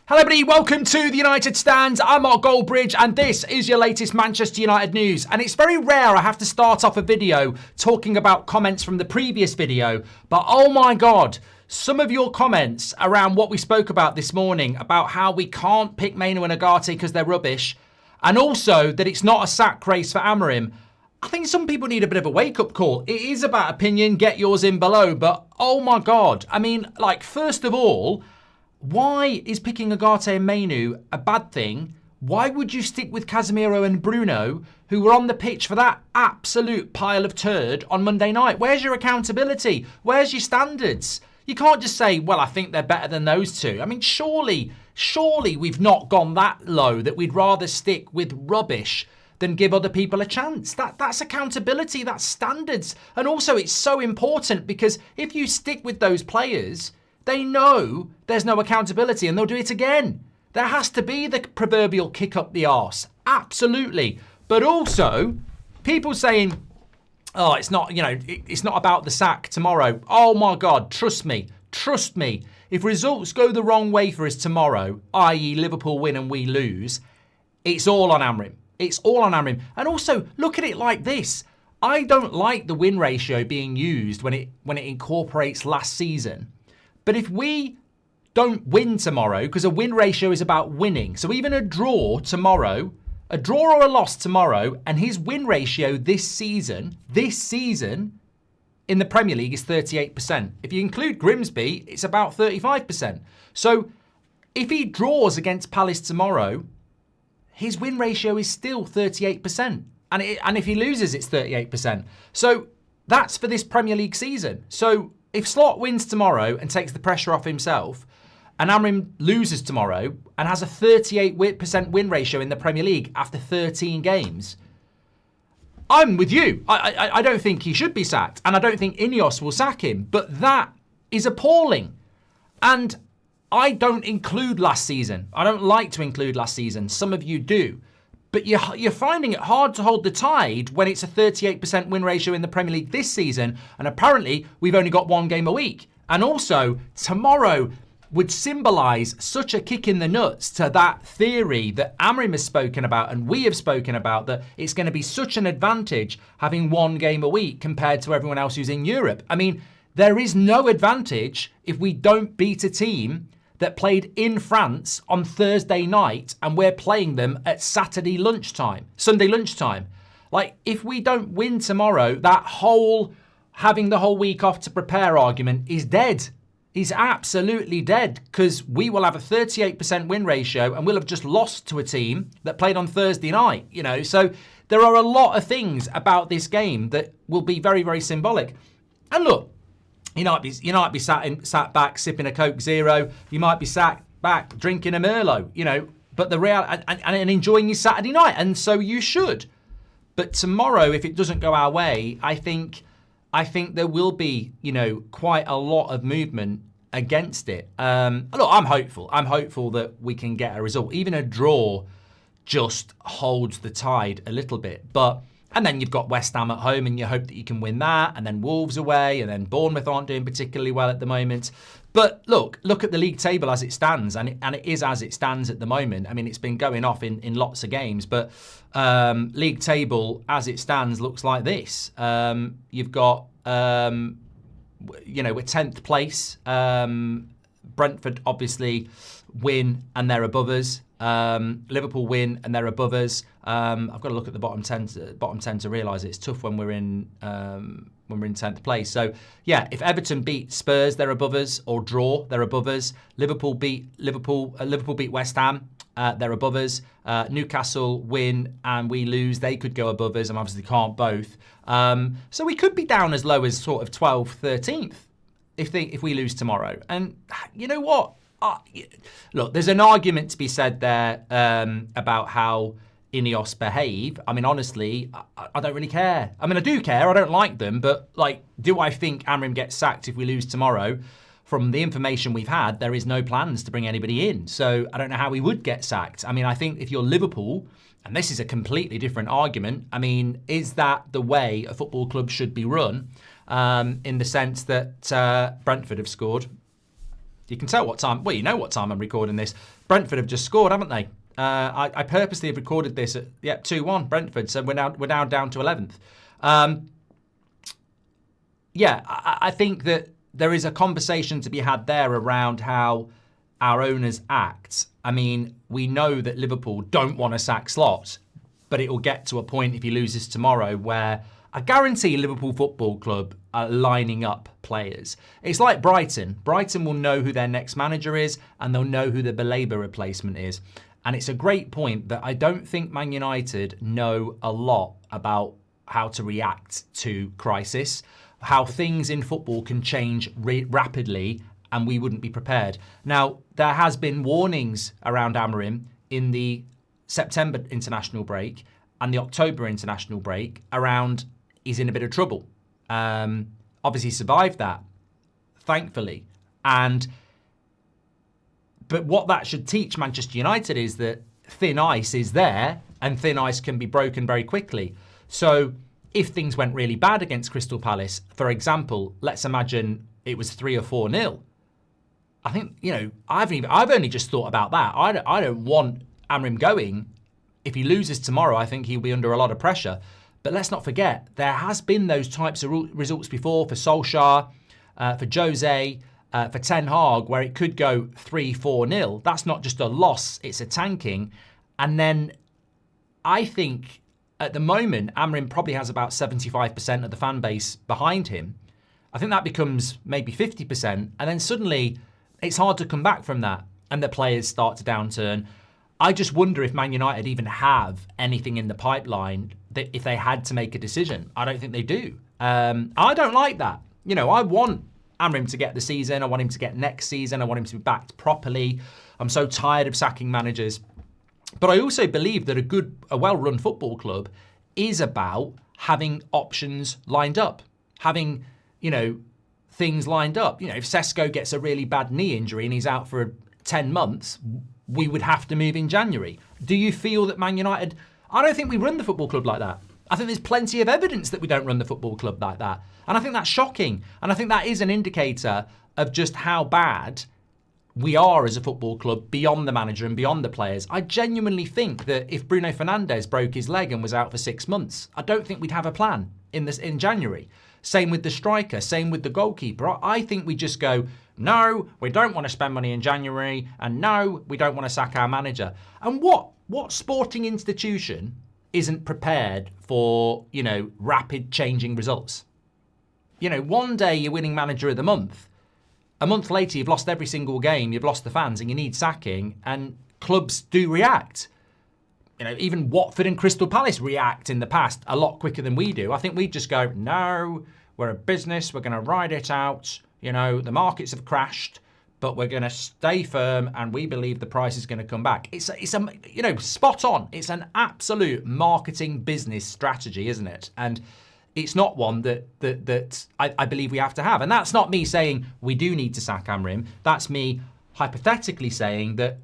Hello everybody, welcome to the United Stands. I'm Mark Goldbridge and this is your latest Manchester United news. And it's very rare I have to start off a video talking about comments from the previous video, but oh my God, some of your comments around what we spoke about this morning, about how we can't pick Mainu and Ugarte because they're rubbish, and also that it's not a sack race for Amorim. I think some people need a bit of a wake-up call. It is about opinion, get yours in below, but oh my God. I mean, like, first of all, why is picking Ugarte and Mainu a bad thing? Why would you stick with Casemiro and Bruno, who were on the pitch for that absolute pile of turd on Monday night? Where's your accountability? Where's your standards? You can't just say, well, I think they're better than those two. I mean, surely we've not gone that low that we'd rather stick with rubbish than give other people a chance. That's accountability, that's standards. And also it's so important because if you stick with those players, they know there's no accountability and they'll do it again. There has to be the proverbial kick up the arse. Absolutely. But also, people saying, oh, it's not, it's not about the sack tomorrow. Oh my God, trust me. If results go the wrong way for us tomorrow, i.e. Liverpool win and we lose, it's all on Amorim. It's all on Amorim. And also, look at it like this. I don't like the win ratio being used when it incorporates last season. But if we don't win tomorrow, because a win ratio is about winning, so even a draw tomorrow, a draw or a loss tomorrow, and his win ratio this season in the Premier League is 38%. If you include Grimsby, it's about 35%. So if he draws against Palace tomorrow, his win ratio is still 38%. And if he loses, it's 38%. So that's for this Premier League season. So if Slot wins tomorrow and takes the pressure off himself, and Amorim loses tomorrow and has a 38% win ratio in the Premier League after 13 games, I'm with you. I don't think he should be sacked, and I don't think Ineos will sack him, but that is appalling. And I don't include last season. I don't like to include last season. Some of you do. But you're finding it hard to hold the tide when it's a 38% win ratio in the Premier League this season, and apparently we've only got one game a week. And also, tomorrow would symbolise such a kick in the nuts to that theory that Amorim has spoken about and we have spoken about, that it's going to be such an advantage having one game a week compared to everyone else who's in Europe. I mean, there is no advantage if we don't beat a team that played in France on Thursday night and we're playing them at Sunday lunchtime. Like, if we don't win tomorrow, that whole having the whole week off to prepare argument is dead. Is absolutely dead, because we will have a 38% win ratio and we'll have just lost to a team that played on Thursday night, So there are a lot of things about this game that will be very, very symbolic. And look, you might be sat back sipping a Coke Zero. You might be sat back drinking a Merlot, But the real and enjoying your Saturday night, and so you should. But tomorrow, if it doesn't go our way, I think there will be, quite a lot of movement against it. Look, I'm hopeful. I'm hopeful that we can get a result. Even a draw just holds the tide a little bit, and then you've got West Ham at home and you hope that you can win that, and then Wolves away, and then Bournemouth aren't doing particularly well at the moment. But look at the league table as it stands, and it is as it stands at the moment. I mean, it's been going off in lots of games, but league table as it stands looks like this. You've got, we're 10th place. Brentford obviously win and they're above us. Liverpool win and they're above us. I've got to look at the bottom 10 to realise it's tough when we're in 10th place. So yeah, if Everton beat Spurs, they're above us, or draw, they're above us. Liverpool beat West Ham, they're above us. Newcastle win and we lose, they could go above us, and obviously can't both. So we could be down as low as sort of 12th, 13th if we lose tomorrow. And you know what? Look, there's an argument to be said there about how Ineos behave. I mean, honestly, I don't really care. I mean, I do care. I don't like them. But, do I think Amorim gets sacked if we lose tomorrow? From the information we've had, there is no plans to bring anybody in. So I don't know how he would get sacked. I mean, I think if you're Liverpool, and this is a completely different argument, I mean, is that the way a football club should be run? In the sense that Brentford have scored. You can tell what time. Well, you know what time I'm recording this. Brentford have just scored, haven't they? I purposely have recorded this at 2-1 Brentford, so we're now down to 11th. I think that there is a conversation to be had there around how our owners act. I mean, we know that Liverpool don't want to sack Slot, but it will get to a point if he loses tomorrow where I guarantee Liverpool Football Club are lining up players. It's like Brighton. Brighton will know who their next manager is and they'll know who the Baleba replacement is. And it's a great point that I don't think Man United know a lot about how to react to crisis, how things in football can change rapidly and we wouldn't be prepared. Now, there has been warnings around Amorim in the September international break and the October international break around he's in a bit of trouble. Obviously survived that, thankfully. But what that should teach Manchester United is that thin ice is there and thin ice can be broken very quickly. So if things went really bad against Crystal Palace, for example, let's imagine it was 3 or 4-0. I think, I've only just thought about that. I don't want Amorim going. If he loses tomorrow, I think he'll be under a lot of pressure. But let's not forget, there has been those types of results before for Solskjaer, for Jose, for Ten Hag, where it could go 3-4-0. That's not just a loss, it's a tanking. And then I think at the moment, Amorim probably has about 75% of the fan base behind him. I think that becomes maybe 50%. And then suddenly it's hard to come back from that. And the players start to downturn. I just wonder if Man United even have anything in the pipeline that if they had to make a decision. I don't think they do. I don't like that. I want Amorim to get the season. I want him to get next season. I want him to be backed properly. I'm so tired of sacking managers. But I also believe that a well-run football club is about having options lined up, having, things lined up. If Sesko gets a really bad knee injury and he's out for 10 months, we would have to move in January. Do you feel that Man United... I don't think we run the football club like that. I think there's plenty of evidence that we don't run the football club like that. And I think that's shocking. And I think that is an indicator of just how bad we are as a football club beyond the manager and beyond the players. I genuinely think that if Bruno Fernandes broke his leg and was out for 6 months, I don't think we'd have a plan in January. Same with the striker, same with the goalkeeper. I think we just go, no, we don't want to spend money in January, and no, we don't want to sack our manager. And what sporting institution isn't prepared for, rapid changing results? One day you're winning manager of the month. A month later, you've lost every single game, you've lost the fans, and you need sacking, and clubs do react. Even Watford and Crystal Palace react in the past a lot quicker than we do. I think we just go, no, we're a business, we're going to ride it out. The markets have crashed, but we're going to stay firm, and we believe the price is going to come back. It's spot on. It's an absolute marketing business strategy, isn't it? And it's not one that I believe we have to have. And that's not me saying we do need to sack Amorim. That's me hypothetically saying that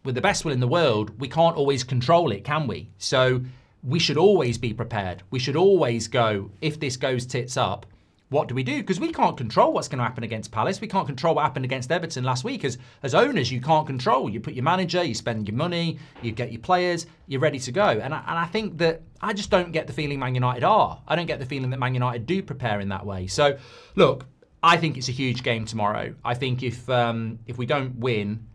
with the best will in the world, we can't always control it, can we? So we should always be prepared. We should always go, if this goes tits up, what do we do? Because we can't control what's going to happen against Palace. We can't control what happened against Everton last week. As owners, you can't control. You put your manager, you spend your money, you get your players, you're ready to go. And I think that I just don't get the feeling Man United are. I don't get the feeling that Man United do prepare in that way. So, look, I think it's a huge game tomorrow. I think if we don't win,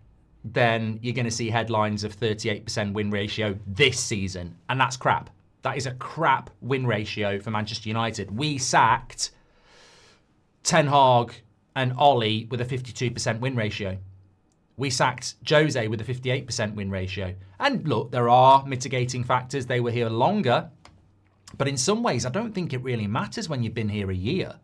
then you're going to see headlines of 38% win ratio this season. And that's crap. That is a crap win ratio for Manchester United. We sacked Ten Hag and Ollie with a 52% win ratio. We sacked Jose with a 58% win ratio. And look, there are mitigating factors. They were here longer. But in some ways, I don't think it really matters when you've been here a year.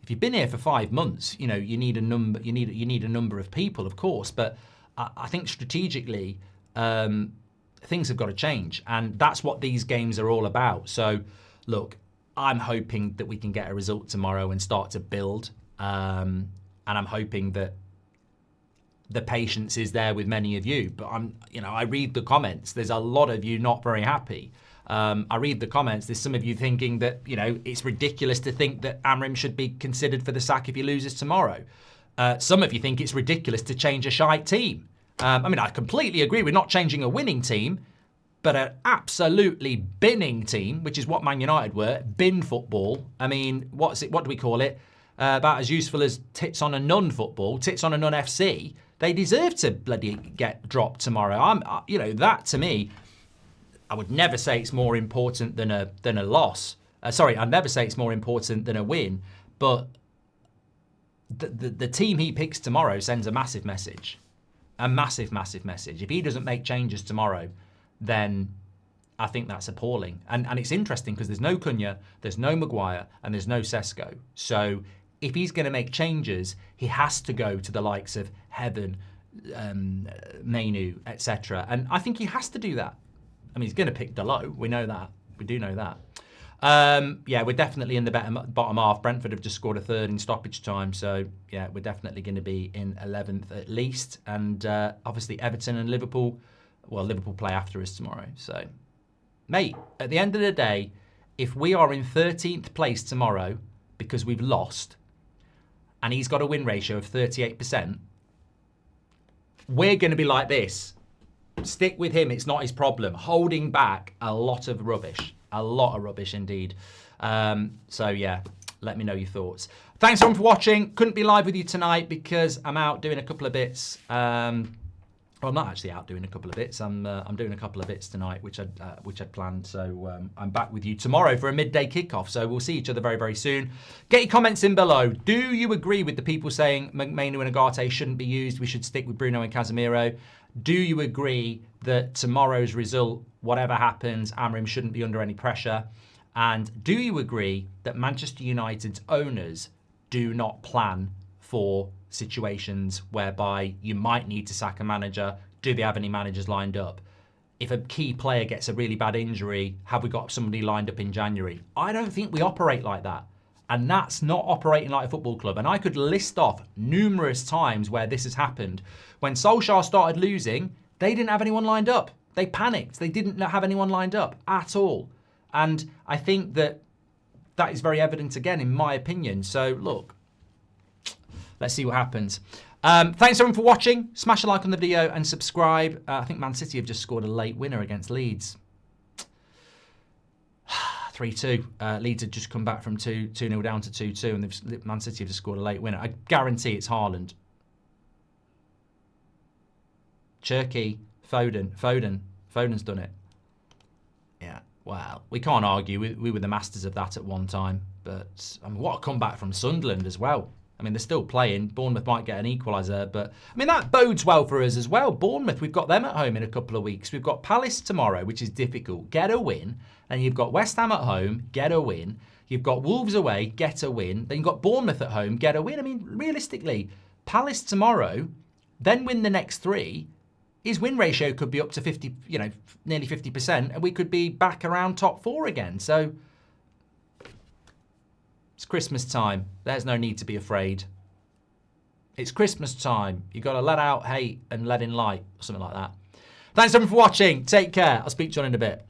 If you've been here for 5 months, you need a number. You need a number of people, of course. But I think strategically, things have got to change, and that's what these games are all about. So, look, I'm hoping that we can get a result tomorrow and start to build, and I'm hoping that the patience is there with many of you. But I read the comments. There's a lot of you not very happy. I read the comments. There's some of you thinking that it's ridiculous to think that Amorim should be considered for the sack if he loses tomorrow. Some of you think it's ridiculous to change a shite team. I mean, I completely agree. We're not changing a winning team, but an absolutely binning team, which is what Man United were, bin football. I mean, what do we call it? About as useful as tits on a nun football, tits on a nun FC. They deserve to bloody get dropped tomorrow. That to me, I would never say it's more important than a loss. I'd never say it's more important than a win, but the team he picks tomorrow sends a massive message. A massive, massive message. If he doesn't make changes tomorrow, then I think that's appalling. And it's interesting because there's no Cunha, there's no Maguire, and there's no Sesko. So if he's going to make changes, he has to go to the likes of Heaven, Mainu, etc. And I think he has to do that. I mean, he's going to pick Dalot. We know that. We do know that. We're definitely in the bottom half. Brentford have just scored a third in stoppage time. So, yeah, we're definitely going to be in 11th at least. And obviously Everton and Liverpool, Liverpool play after us tomorrow. So, mate, at the end of the day, if we are in 13th place tomorrow because we've lost and he's got a win ratio of 38%, we're going to be like this. Stick with him. It's not his problem. Holding back a lot of rubbish. A lot of rubbish indeed. Yeah, let me know your thoughts. Thanks everyone for watching. Couldn't be live with you tonight because I'm out doing a couple of bits. I'm not actually out doing a couple of bits. I'm doing a couple of bits tonight, which I'd planned. So I'm back with you tomorrow for a midday kickoff. So we'll see each other very, very soon. Get your comments in below. Do you agree with the people saying Mainu and Agate shouldn't be used? We should stick with Bruno and Casemiro. Do you agree that tomorrow's result, whatever happens, Amorim shouldn't be under any pressure? And do you agree that Manchester United's owners do not plan for situations whereby you might need to sack a manager? Do they have any managers lined up? If a key player gets a really bad injury, have we got somebody lined up in January? I don't think we operate like that. And that's not operating like a football club. And I could list off numerous times where this has happened. When Solskjaer started losing, they didn't have anyone lined up. They panicked. They didn't have anyone lined up at all. And I think that is very evident again, in my opinion. So, look, let's see what happens. Thanks everyone for watching. Smash a like on the video and subscribe. I think Man City have just scored a late winner against Leeds. 3-2. Leeds had just come back from 2-0 down to 2-2, and Man City have just scored a late winner. I guarantee it's Haaland. Cherky, Foden's done it. Yeah, wow. We can't argue. We were the masters of that at one time. But I mean, what a comeback from Sunderland as well. I mean, they're still playing. Bournemouth might get an equaliser, but I mean, that bodes well for us as well. Bournemouth, we've got them at home in a couple of weeks. We've got Palace tomorrow, which is difficult. Get a win. And you've got West Ham at home, get a win. You've got Wolves away, get a win. Then you've got Bournemouth at home, get a win. I mean, realistically, Palace tomorrow, then win the next three. His win ratio could be up to 50, nearly 50%, and we could be back around top four again. So it's Christmas time. There's no need to be afraid. It's Christmas time. You've got to let out hate and let in light, or something like that. Thanks everyone for watching. Take care. I'll speak to you on in a bit.